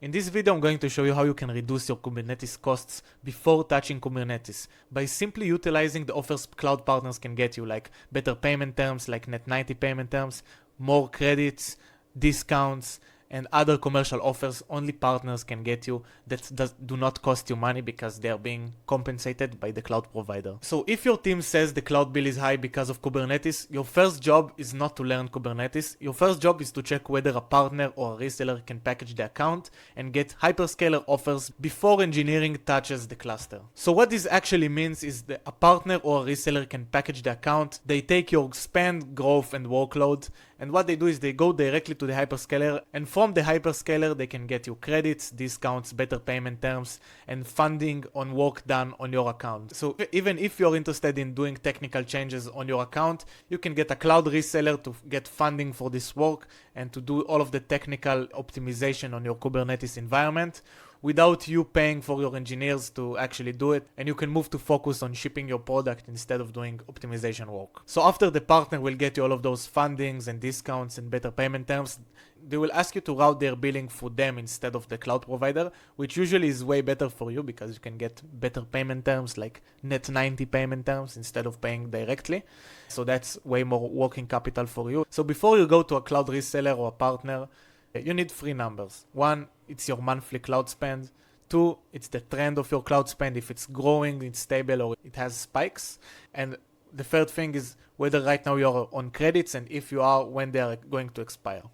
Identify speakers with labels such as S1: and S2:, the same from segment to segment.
S1: In this video I'm going to show you how you can reduce your Kubernetes costs before touching Kubernetes by simply utilizing the offers cloud partners can get you, like better payment terms, like net 90 payment terms, more credits, discounts, and other commercial offers only partners can get you that do not cost you money because they are being compensated by the cloud provider. So if your team says the cloud bill is high because of Kubernetes, your first job is not to learn Kubernetes. Your first job is to check whether a partner or a reseller can package the account and get hyperscaler offers before engineering touches the cluster. So what this actually means is that a partner or a reseller can package the account. They take your spend, growth, and workload, and what they do is they go directly to the hyperscaler, and from the hyperscaler they can get you credits, discounts, better payment terms, and funding on work done on your account. So even if you're interested in doing technical changes on your account, you can get a cloud reseller to get funding for this work and to do all of the technical optimization on your Kubernetes environment without you paying for your engineers to actually do it, and you can move to focus on shipping your product instead of doing optimization work. So after the partner will get you all of those fundings and discounts and better payment terms, they will ask you to route their billing for them instead of the cloud provider, which usually is way better for you because you can get better payment terms like net 90 payment terms instead of paying directly. So that's way more working capital for you. So before you go to a cloud reseller or a partner, you need three numbers. One, it's your monthly cloud spend. Two, it's the trend of your cloud spend, if it's growing, it's stable, or it has spikes. And the third thing is whether right now you're on credits, and if you are, when they are going to expire.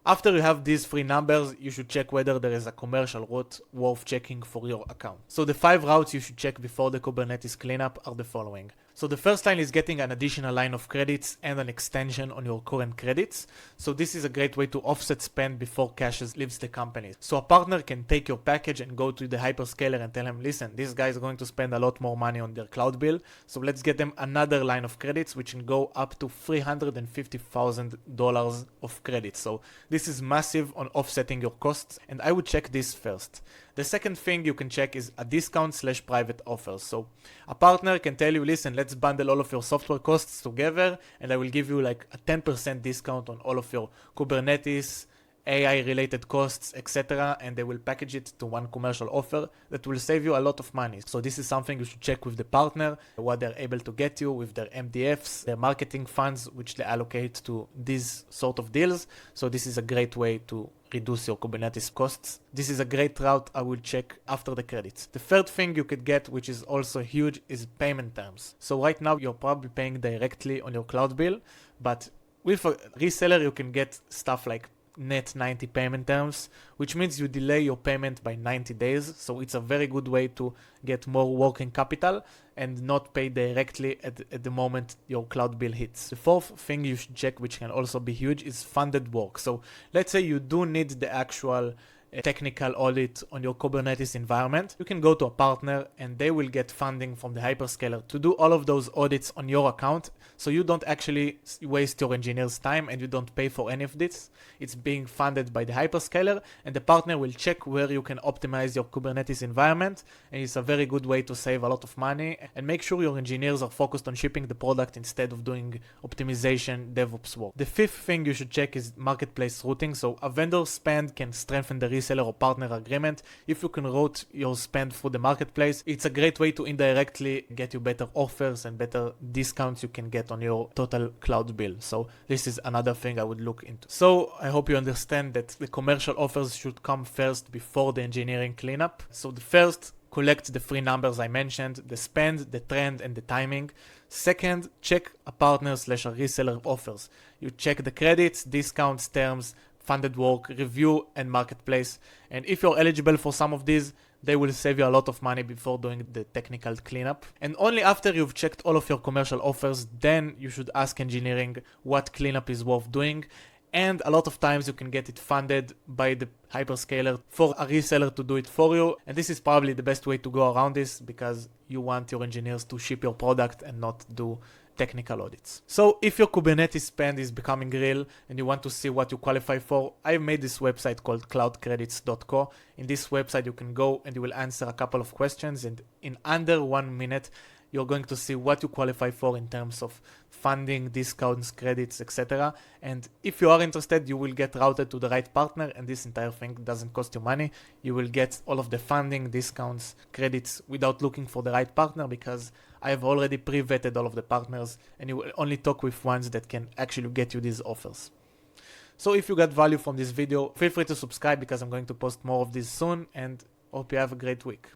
S1: After you have these three numbers, you should check whether there is a commercial route worth checking for your account. So the 5 routes you should check before the Kubernetes cleanup are the following. So the first line is getting an additional line of credits and an extension on your current credits. So this is a great way to offset spend before cash leaves the company. So a partner can take your package and go to the hyperscaler and tell him, listen, these guys are going to spend a lot more money on their cloud bill, so let's get them another line of credits, which can go up to $350,000 of credits. So this is massive on offsetting your costs, and I would check this first. The second thing you can check is a discount/private offers. So a partner can tell you, listen, let's bundle all of your software costs together and I will give you like a 10% discount on all of your Kubernetes, AI related costs, etc. And they will package it to one commercial offer that will save you a lot of money. So this is something you should check with the partner, what they're able to get you with their MDFs, their marketing funds, which they allocate to these sort of deals. So this is a great way to reduce your Kubernetes costs. This is a great route I will check after the credits. The third thing you could get, which is also huge, is payment terms. So right now you're probably paying directly on your cloud bill, but with a reseller you can get stuff like net 90 payment terms, which means you delay your payment by 90 days. So it's a very good way to get more working capital and not pay directly at the moment your cloud bill hits. The fourth thing you should check, which can also be huge, is funded work. So let's say you do need the actual technical audit on your Kubernetes environment. You can go to a partner and they will get funding from the hyperscaler to do all of those audits on your account, so you don't actually waste your engineers' time and you don't pay for any of this. It's being funded by the hyperscaler, and the partner will check where you can optimize your Kubernetes environment, and it's a very good way to save a lot of money and make sure your engineers are focused on shipping the product instead of doing optimization DevOps work. The fifth thing you should check is marketplace routing. So a vendor spend can strengthen the reseller or partner agreement. If you can route your spend through the marketplace, it's a great way to indirectly get you better offers and better discounts you can get on your total cloud bill. So this is another thing I would look into. So I hope you understand that the commercial offers should come first before the engineering cleanup. So the first, collect the three numbers I mentioned, the spend, the trend, and the timing. Second, check a partner/a reseller offers. You check the credits, discounts, terms, funded work, review, and marketplace. And if you're eligible for some of these, they will save you a lot of money before doing the technical cleanup. And only after you've checked all of your commercial offers, then you should ask engineering what cleanup is worth doing. And a lot of times you can get it funded by the hyperscaler for a reseller to do it for you. And this is probably the best way to go around this, because you want your engineers to ship your product and not do technical audits. So if your Kubernetes spend is becoming real and you want to see what you qualify for, I've made this website called cloudcredits.co. In this website you can go and you will answer a couple of questions, and in under 1 minute you're going to see what you qualify for in terms of funding, discounts, credits, etc. And if you are interested, you will get routed to the right partner, and this entire thing doesn't cost you money. You will get all of the funding, discounts, credits without looking for the right partner, because I have already pre-vetted all of the partners, and you will only talk with ones that can actually get you these offers. So if you got value from this video, feel free to subscribe, because I'm going to post more of this soon, and hope you have a great week.